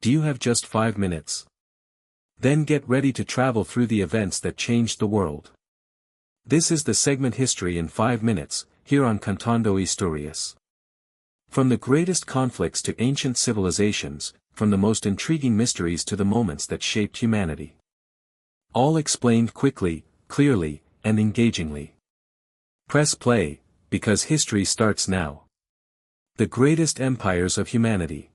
Do you have just 5 minutes? Then get ready to travel through the events that changed the world. This is the segment History in 5 minutes, here on Contando Histórias. From the greatest conflicts to ancient civilizations, from the most intriguing mysteries to the moments that shaped humanity. All explained quickly, clearly, and engagingly. Press play, because history starts now. The greatest empires of humanity.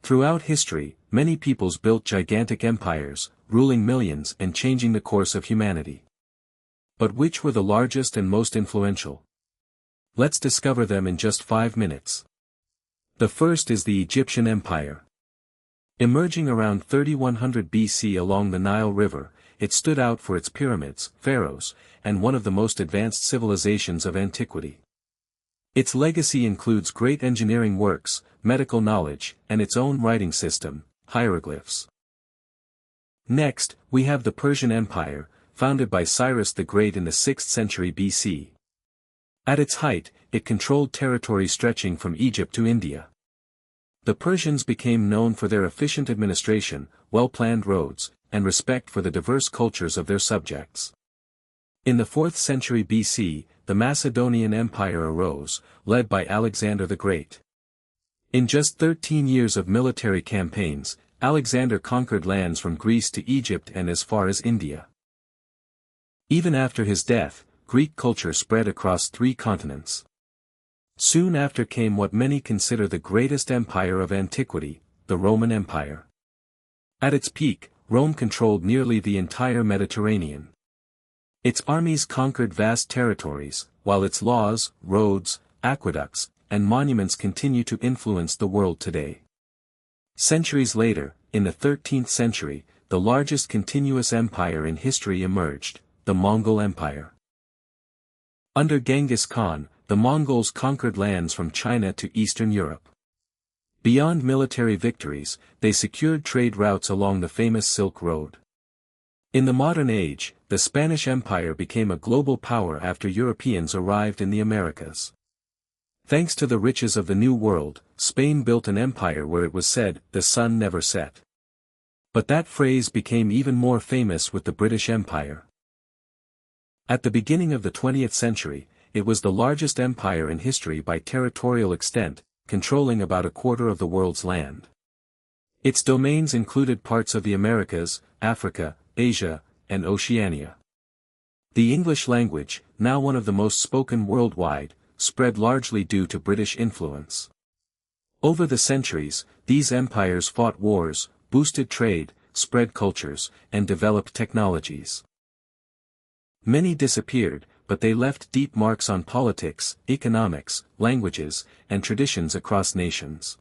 Throughout history, many peoples built gigantic empires, ruling millions and changing the course of humanity. But which were the largest and most influential? Let's discover them in just 5 minutes. The first is the Egyptian Empire. Emerging around 3100 BC along the Nile River, it stood out for its pyramids, pharaohs, and one of the most advanced civilizations of antiquity. Its legacy includes great engineering works, medical knowledge, and its own writing system, hieroglyphs. Next, we have the Persian Empire, founded by Cyrus the Great in the 6th century BC. At its height, it controlled territory stretching from Egypt to India. The Persians became known for their efficient administration, well-planned roads, and respect for the diverse cultures of their subjects. In the 4th century BC, the Macedonian Empire arose, led by Alexander the Great. In just 13 years of military campaigns, Alexander conquered lands from Greece to Egypt and as far as India. Even after his death, Greek culture spread across 3 continents. Soon after came what many consider the greatest empire of antiquity, the Roman Empire. At its peak, Rome controlled nearly the entire Mediterranean. Its armies conquered vast territories, while its laws, roads, aqueducts, and monuments continue to influence the world today. Centuries later, in the 13th century, the largest continuous empire in history emerged, the Mongol Empire. Under Genghis Khan, the Mongols conquered lands from China to Eastern Europe. Beyond military victories, they secured trade routes along the famous Silk Road. In the modern age, the Spanish Empire became a global power after Europeans arrived in the Americas. Thanks to the riches of the New World, Spain built an empire where it was said, "The sun never set." But that phrase became even more famous with the British Empire. At the beginning of the 20th century, it was the largest empire in history by territorial extent, controlling about a quarter of the world's land. Its domains included parts of the Americas, Africa, Asia, and Oceania. The English language, now one of the most spoken worldwide, spread largely due to British influence. Over the centuries, these empires fought wars, boosted trade, spread cultures, and developed technologies. Many disappeared, but they left deep marks on politics, economics, languages, and traditions across nations.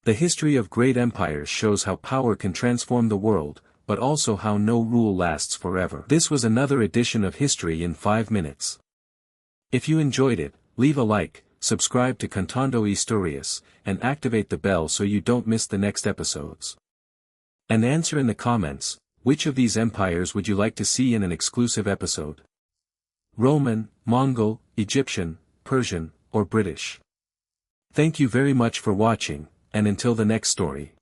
The history of great empires shows how power can transform the world, but also how no rule lasts forever. This was another edition of History in 5 minutes. If you enjoyed it, leave a like, subscribe to Contando Histórias, and activate the bell so you don't miss the next episodes. And answer in the comments, which of these empires would you like to see in an exclusive episode? Roman, Mongol, Egyptian, Persian, or British? Thank you very much for watching, and until the next story.